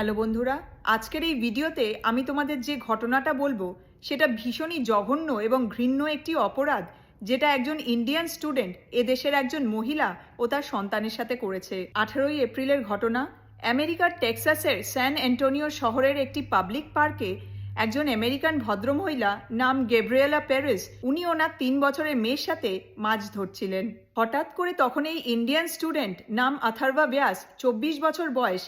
Hello বন্ধুরা, আজকের এই ভিডিওতে আমি তোমাদের যে ঘটনাটা বলবো সেটা ভীষণই জঘন্য এবং ঘৃণ্য একটি অপরাধ, যেটা একজন ইন্ডিয়ান স্টুডেন্ট এদেশের একজন মহিলা ও তার সন্তানের সাথে করেছে। 18ই এপ্রিলের ঘটনা। আমেরিকার টেক্সাসের স্যান অ্যান্টোনিও শহরের একটি পাবলিক পার্কে একজন আমেরিকান ভদ্রমহিলা নাম গ্যাব্রিয়েলা পেরেজ, উনি ওনার 3 বছরের মেয়ের সাথে মাছ ধরছিলেন। হঠাৎ করে তখন এই ইন্ডিয়ান স্টুডেন্ট নাম আথার্বা ব্যাস, 24 বছর বয়স,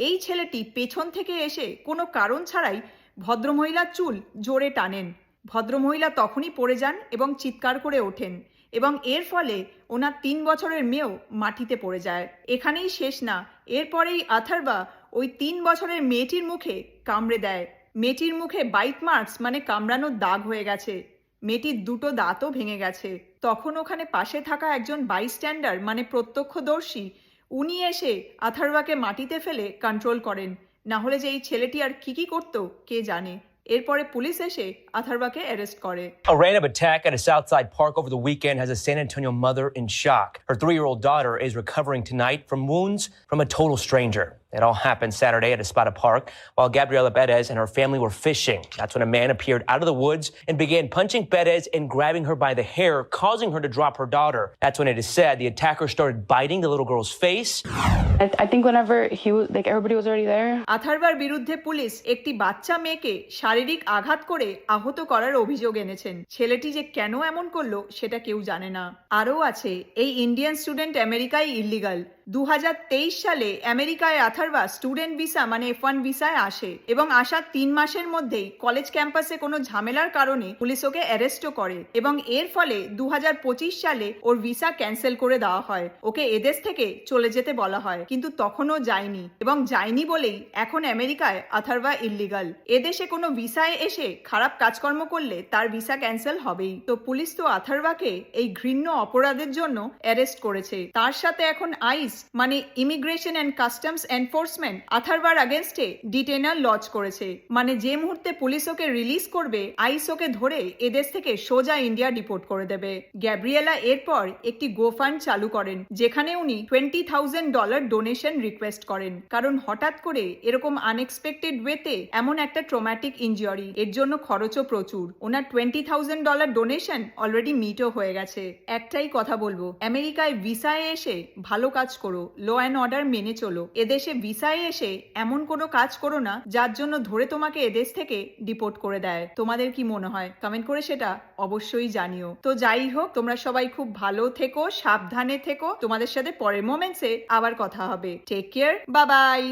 এই ছেলেটি পেছন থেকে এসে কোনো কারণ ছাড়াই ভদ্রমহিলার চুল জোরে টানেন। ভদ্রমহিলা তখনই পড়ে যান এবং চিৎকার করে ওঠেন, এবং এর ফলে ওনার 3 বছরের মেয়েও মাটিতে পড়ে যায়। এখানেই শেষ না, এরপরেই আথার্বা ওই 3 বছরের মেয়েটির মুখে কামড়ে দেয়। মেয়েটির মুখে বাইট মার্কস মানে কামড়ানোর দাগ হয়ে গেছে। মেয়েটির 2টো দাঁতও ভেঙে গেছে। তখন ওখানে পাশে থাকা একজন বাইস্ট্যান্ডার মানে প্রত্যক্ষদর্শী, উনি এসে আথার্বাকে মাটিতে ফেলে কন্ট্রোল করেন। না হলে যে এই ছেলেটি আর কি করতো কে জানে। এরপরে পুলিশ এসে আথার্বাকে অ্যারেস্ট করে। A random attack at a Southside park over the weekend has a San Antonio mother in shock. Her 3-year-old daughter is recovering tonight from wounds from a total stranger. It all happened Saturday at Espada Park while Gabriela Perez and her family were fishing. That's when a man appeared out of the woods and began punching Perez and grabbing her by the hair, causing her to drop her daughter. That's when it is said the attacker started biting the little girl's face. I think whenever he was everybody was already there. আথার্বার বিরুদ্ধে police একটি বাচ্চা মেয়েকে শারীরিক আঘাত করে আহত করার অভিযোগ এনেছেন। ছেলেটি যে কেন এমন করলো সেটা কেউ জানে না। আরও আছে, এই ইন্ডিয়ান স্টুডেন্ট আমেরিকায় ইল্লিগাল। 2023 সালে আমেরিকায় আথার্বা স্টুডেন্ট ভিসা মানে F1 ভিসায় আসে, এবং আসার 3 মাসের মধ্যেই কলেজ ক্যাম্পাসে কোনো ঝামেলার কারণে পুলিশ ওকে অ্যারেস্টও করে, এবং এর ফলে 2025 সালে ওর ভিসা ক্যান্সেল করে দেওয়া হয়। ওকে এদেশ থেকে চলে যেতে বলা হয়, কিন্তু তখনও যায়নি, এবং যায়নি বলেই এখন আমেরিকায় আথার্বা ইল্লিগাল। এদেশে কোনো ভিসায় এসে খারাপ কাজকর্ম করলে তার ভিসা ক্যান্সেল হবেই। তো পুলিশ তো আথার্বাকে এই ঘৃণ্য অপরাধের জন্য অ্যারেস্ট করেছে। তার সাথে এখন আইস মানে ইমিগ্রেশন অ্যান্ড কাস্টমস এনফোর্সমেন্ট আথার্বার আগেনস্টে ডিটেনার লজ করেছে। মানে যে মুহূর্তে পুলিশ ওকে রিলিজ করবে, আইস ওকে ধরে এদেশ থেকে সোজা ইন্ডিয়া ডিপোর্ট করে দেবে। গ্যাব্রিয়েলা এরপর একটি গোফান্ড চালু করেন, যেখানে উনি $20,000 ডোনেশন রিকোয়েস্ট করেন, কারণ হঠাৎ করে এরকম আনএক্সপেক্টেড ওয়েতে এমন একটা ট্রমাটিক ইনজুরি, এর জন্য খরচও প্রচুর। ওনার $20,000 ডোনেশন অলরেডি মিটও হয়ে গেছে। একটাই কথা বলবো, আমেরিকায় ভিসায় এসে ভালো কাজ করো, ল অ্যান্ড অর্ডার মেনে চলো। এদেশে ভিসায় এসে এমন কোনো কাজ করো না যার জন্য ধরে তোমাকে এদেশ থেকে ডিপোর্ট করে দেয়। তোমাদের কি মনে হয়? কমেন্ট করে সেটা অবশ্যই জানিও। তো যাই হোক, তোমরা সবাই খুব ভালো থেকো, সাবধানে থেকো। তোমাদের সাথে পরের মোমেন্টসে আবার কথা হবে। Take care, bye by.